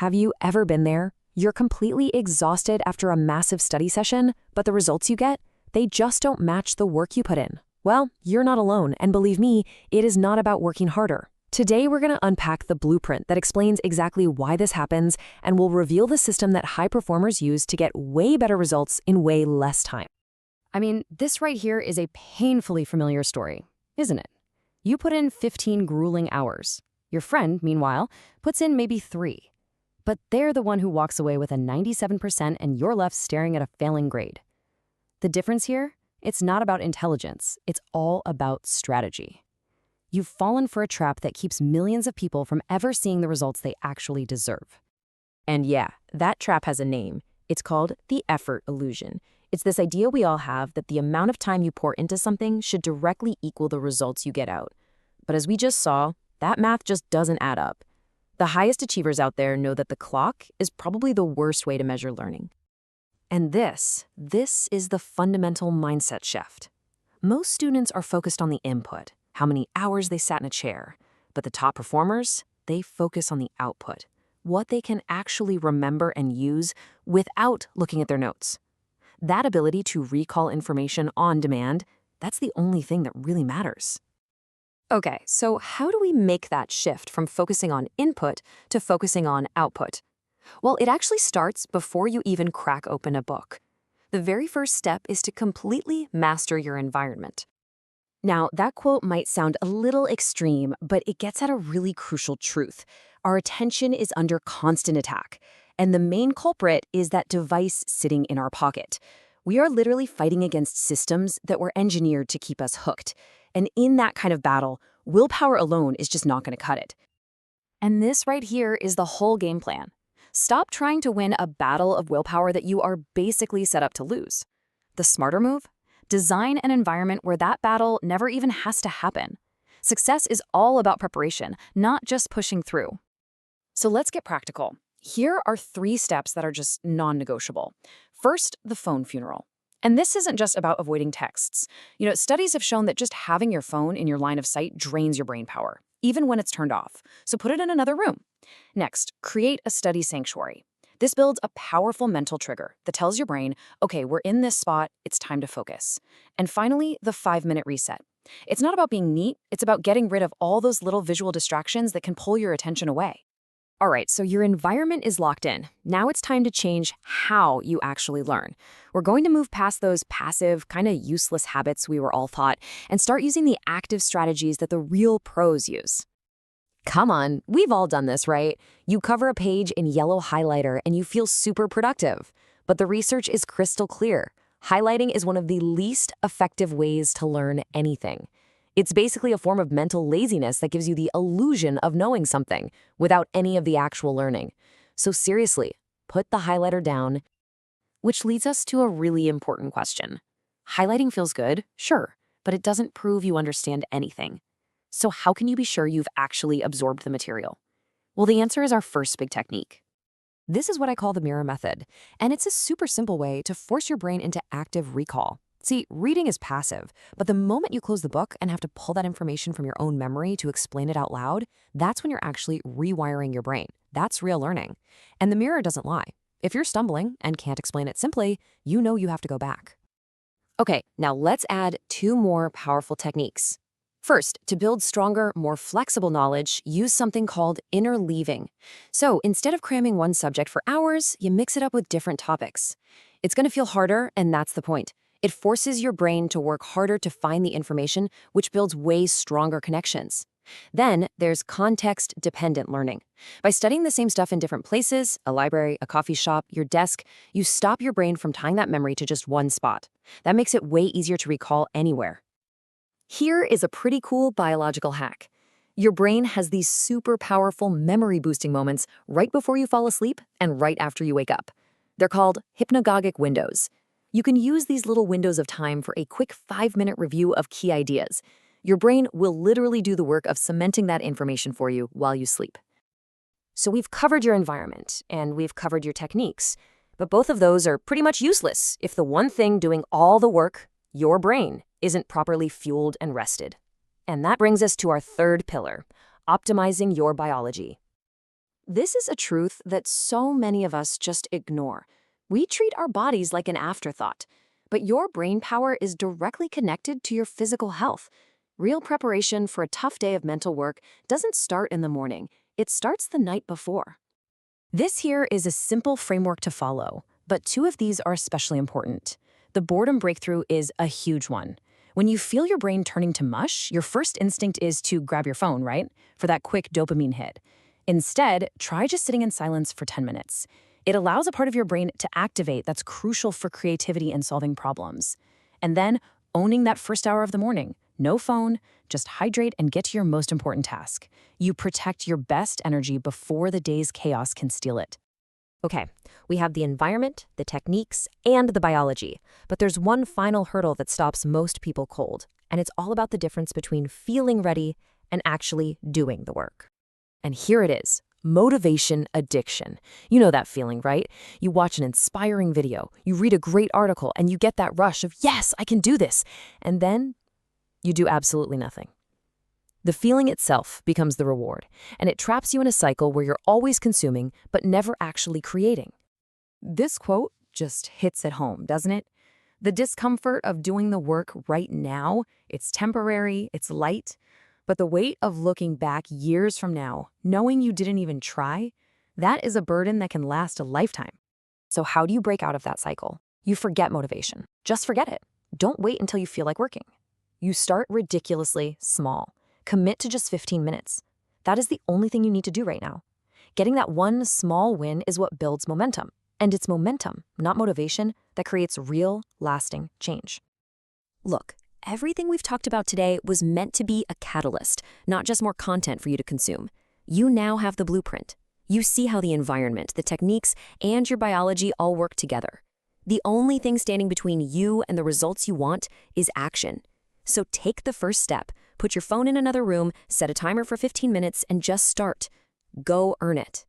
Have you ever been there? You're completely exhausted after a massive study session, but the results you get, they just don't match the work you put in. Well, you're not alone, and believe me, it is not about working harder. Today, we're going to unpack the blueprint that explains exactly why this happens, and we'll reveal the system that high performers use to get way better results in way less time. I mean, this right here is a painfully familiar story, isn't it? You put in 15 grueling hours. Your friend, meanwhile, puts in maybe 3. But they're the one who walks away with a 97% and you're left staring at a failing grade. The difference here? It's not about intelligence. It's all about strategy. You've fallen for a trap that keeps millions of people from ever seeing the results they actually deserve. And yeah, that trap has a name. It's called the effort illusion. It's this idea we all have that the amount of time you pour into something should directly equal the results you get out. But as we just saw, that math just doesn't add up. The highest achievers out there know that the clock is probably the worst way to measure learning. And this is the fundamental mindset shift. Most students are focused on the input, how many hours they sat in a chair. But the top performers, they focus on the output, what they can actually remember and use without looking at their notes. That ability to recall information on demand, that's the only thing that really matters. Okay, so how do we make that shift from focusing on input to focusing on output? Well, it actually starts before you even crack open a book. The very first step is to completely master your environment. Now, that quote might sound a little extreme, but it gets at a really crucial truth. Our attention is under constant attack, and the main culprit is that device sitting in our pocket. We are literally fighting against systems that were engineered to keep us hooked. And in that kind of battle, willpower alone is just not going to cut it. And this right here is the whole game plan. Stop trying to win a battle of willpower that you are basically set up to lose. The smarter move? Design an environment where that battle never even has to happen. Success is all about preparation, not just pushing through. So let's get practical. Here are 3 steps that are just non-negotiable. First, the phone funeral. And this isn't just about avoiding texts. Studies have shown that just having your phone in your line of sight drains your brain power, even when it's turned off. So put it in another room. Next, create a study sanctuary. This builds a powerful mental trigger that tells your brain, okay, we're in this spot, it's time to focus. And finally, the 5-minute reset. It's not about being neat, it's about getting rid of all those little visual distractions that can pull your attention away. All right, so your environment is locked in. Now it's time to change how you actually learn. We're going to move past those passive, kind of useless habits we were all taught and start using the active strategies that the real pros use. Come on, we've all done this, right? You cover a page in yellow highlighter and you feel super productive. But the research is crystal clear. Highlighting is one of the least effective ways to learn anything. It's basically a form of mental laziness that gives you the illusion of knowing something without any of the actual learning. So seriously, put the highlighter down, which leads us to a really important question. Highlighting feels good, sure, but it doesn't prove you understand anything. So how can you be sure you've actually absorbed the material? Well, the answer is our first big technique. This is what I call the mirror method, and it's a super simple way to force your brain into active recall. See, reading is passive, but the moment you close the book and have to pull that information from your own memory to explain it out loud, that's when you're actually rewiring your brain. That's real learning. And the mirror doesn't lie. If you're stumbling and can't explain it simply, you know you have to go back. Okay, now let's add 2 more powerful techniques. First, to build stronger, more flexible knowledge, use something called interleaving. So instead of cramming one subject for hours, you mix it up with different topics. It's going to feel harder, and that's the point. It forces your brain to work harder to find the information, which builds way stronger connections. Then there's context-dependent learning. By studying the same stuff in different places, a library, a coffee shop, your desk, you stop your brain from tying that memory to just one spot. That makes it way easier to recall anywhere. Here is a pretty cool biological hack. Your brain has these super powerful memory-boosting moments right before you fall asleep and right after you wake up. They're called hypnagogic windows. You can use these little windows of time for a quick 5-minute review of key ideas. Your brain will literally do the work of cementing that information for you while you sleep. So we've covered your environment, and we've covered your techniques, but both of those are pretty much useless if the one thing doing all the work, your brain, isn't properly fueled and rested. And that brings us to our third pillar, optimizing your biology. This is a truth that so many of us just ignore. We treat our bodies like an afterthought, but your brain power is directly connected to your physical health. Real preparation for a tough day of mental work doesn't start in the morning, it starts the night before. This here is a simple framework to follow, but two of these are especially important. The boredom breakthrough is a huge one. When you feel your brain turning to mush, your first instinct is to grab your phone, right? For that quick dopamine hit. Instead, try just sitting in silence for 10 minutes. It allows a part of your brain to activate that's crucial for creativity and solving problems. And then, owning that first hour of the morning. No phone, just hydrate and get to your most important task. You protect your best energy before the day's chaos can steal it. Okay, we have the environment, the techniques, and the biology. But there's one final hurdle that stops most people cold, and it's all about the difference between feeling ready and actually doing the work. And here it is. Motivation addiction. You know that feeling, right? You watch an inspiring video, you read a great article, and you get that rush of, yes, I can do this. And then you do absolutely nothing. The feeling itself becomes the reward, and it traps you in a cycle where you're always consuming but never actually creating. This quote just hits at home, doesn't it? The discomfort of doing the work right now, it's temporary, it's light, but the weight of looking back years from now, knowing you didn't even try, that is a burden that can last a lifetime. So how do you break out of that cycle? You forget motivation. Just forget it. Don't wait until you feel like working. You start ridiculously small. Commit to just 15 minutes. That is the only thing you need to do right now. Getting that one small win is what builds momentum. And it's momentum, not motivation, that creates real, lasting change. Look, everything we've talked about today was meant to be a catalyst, not just more content for you to consume. You now have the blueprint. You see how the environment, the techniques, and your biology all work together. The only thing standing between you and the results you want is action. So take the first step. Put your phone in another room, set a timer for 15 minutes, and just start. Go earn it.